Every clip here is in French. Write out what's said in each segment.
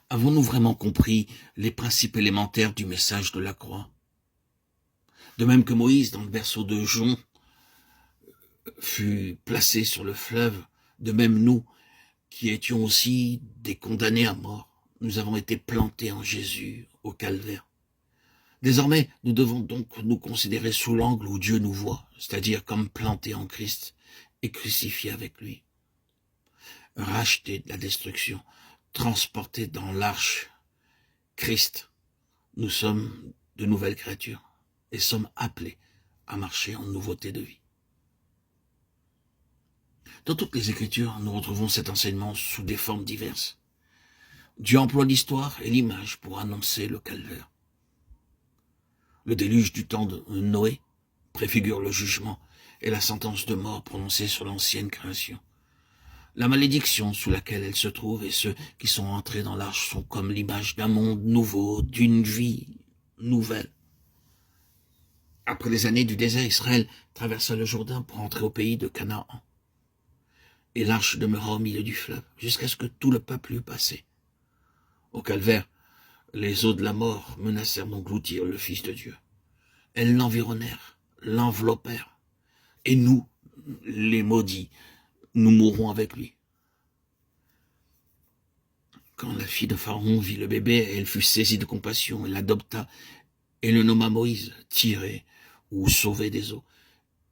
Avons-nous vraiment compris les principes élémentaires du message de la croix? De même que Moïse, dans le berceau de Jon, fut placé sur le fleuve, de même nous, qui étions aussi des condamnés à mort, nous avons été plantés en Jésus au calvaire. Désormais, nous devons donc nous considérer sous l'angle où Dieu nous voit, c'est-à-dire comme plantés en Christ et crucifiés avec lui. Rachetés de la destruction, transportés dans l'arche Christ, nous sommes de nouvelles créatures et sommes appelés à marcher en nouveauté de vie. Dans toutes les Écritures, nous retrouvons cet enseignement sous des formes diverses. Dieu emploie l'histoire et l'image pour annoncer le calvaire. Le déluge du temps de Noé préfigure le jugement et la sentence de mort prononcée sur l'ancienne création. La malédiction sous laquelle elle se trouve et ceux qui sont entrés dans l'arche sont comme l'image d'un monde nouveau, d'une vie nouvelle. Après les années du désert, Israël traversa le Jourdain pour entrer au pays de Canaan. Et l'arche demeura au milieu du fleuve, jusqu'à ce que tout le peuple eût passé. Au calvaire, les eaux de la mort menacèrent d'engloutir le Fils de Dieu. Elles l'environnèrent, l'enveloppèrent. Et nous, les maudits, nous mourrons avec lui. Quand la fille de Pharaon vit le bébé, elle fut saisie de compassion, elle l'adopta et le nomma Moïse, tiré ou sauvé des eaux.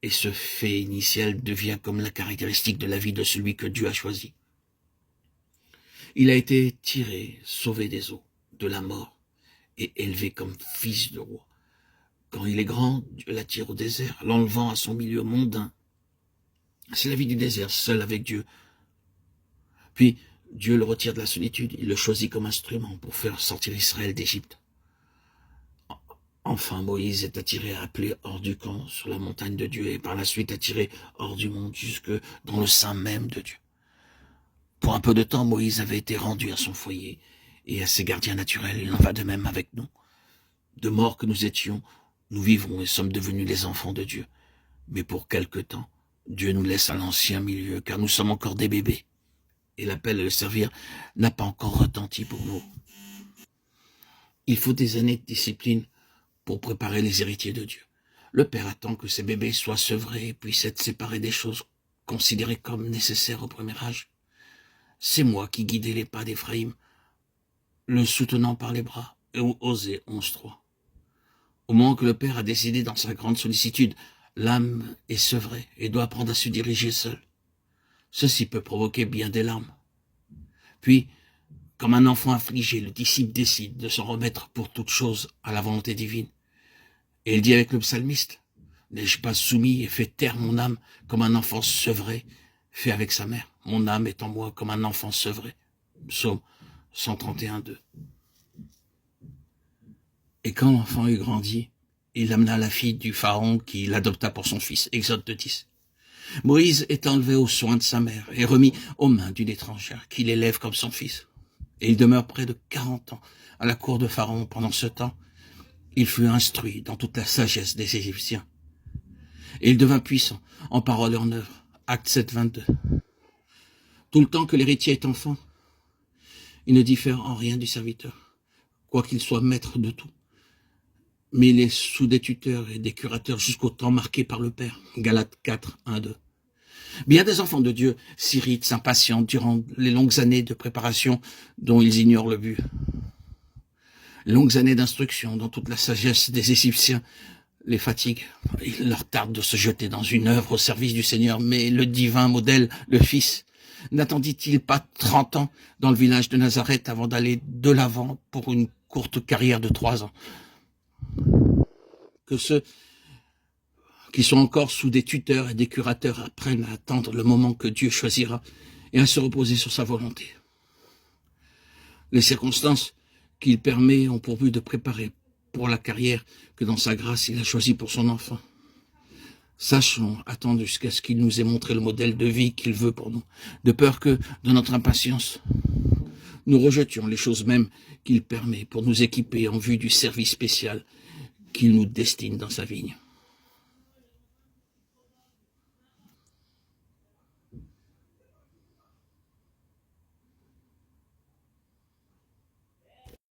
Et ce fait initial devient comme la caractéristique de la vie de celui que Dieu a choisi. Il a été tiré, sauvé des eaux, de la mort, et élevé comme fils de roi. Quand il est grand, Dieu l'attire au désert, l'enlevant à son milieu mondain. C'est la vie du désert, seul avec Dieu. Puis, Dieu le retire de la solitude, il le choisit comme instrument pour faire sortir Israël d'Égypte. Enfin, Moïse est attiré, appelé hors du camp, sur la montagne de Dieu, et par la suite attiré hors du monde, jusque dans le sein même de Dieu. Pour un peu de temps, Moïse avait été rendu à son foyer et à ses gardiens naturels. Il en va de même avec nous. De mort que nous étions, nous vivons et sommes devenus les enfants de Dieu. Mais pour quelque temps, Dieu nous laisse à l'ancien milieu, car nous sommes encore des bébés. Et l'appel à le servir n'a pas encore retenti pour nous. Il faut des années de discipline pour préparer les héritiers de Dieu. Le Père attend que ses bébés soient sevrés et puissent être séparés des choses considérées comme nécessaires au premier âge. C'est moi qui guidais les pas d'Éphraïm, le soutenant par les bras, et Osée 11.3. Au moment que le Père a décidé dans sa grande sollicitude, l'âme est sevrée et doit apprendre à se diriger seule. Ceci peut provoquer bien des larmes. Puis, comme un enfant affligé, le disciple décide de s'en remettre pour toute chose à la volonté divine. Et il dit avec le psalmiste, « N'ai-je pas soumis et fait taire mon âme comme un enfant sevré fait avec sa mère? Mon âme est en moi comme un enfant sevré. » Psaume 131.2. Et quand l'enfant eut grandi, il amena la fille du Pharaon qui l'adopta pour son fils. Exode 2.10. Moïse est enlevé aux soins de sa mère et remis aux mains d'une étrangère qui l'élève comme son fils. Et il demeure près de 40 ans à la cour de Pharaon. Pendant ce temps, il fut instruit dans toute la sagesse des Égyptiens. Et il devint puissant en parole et en œuvre. Acte 7.22. Tout le temps que l'héritier est enfant, il ne diffère en rien du serviteur, quoiqu'il soit maître de tout. Mais il est sous des tuteurs et des curateurs jusqu'au temps marqué par le Père. Galates 4.1-2. Bien des enfants de Dieu s'irritent, s'impatientent durant les longues années de préparation dont ils ignorent le but. Longues années d'instruction dont toute la sagesse des Égyptiens les fatigue. Il leur tarde de se jeter dans une œuvre au service du Seigneur, mais le divin modèle, le Fils, n'attendit-il pas 30 ans dans le village de Nazareth avant d'aller de l'avant pour une courte carrière de 3 ans? Que ceux qui sont encore sous des tuteurs et des curateurs apprennent à attendre le moment que Dieu choisira et à se reposer sur sa volonté. Les circonstances qu'il permet ont pour but de préparer pour la carrière que dans sa grâce il a choisie pour son enfant. Sachons attendre jusqu'à ce qu'il nous ait montré le modèle de vie qu'il veut pour nous, de peur que, dans notre impatience, nous rejetions les choses mêmes qu'il permet pour nous équiper en vue du service spécial qu'il nous destine dans sa vigne.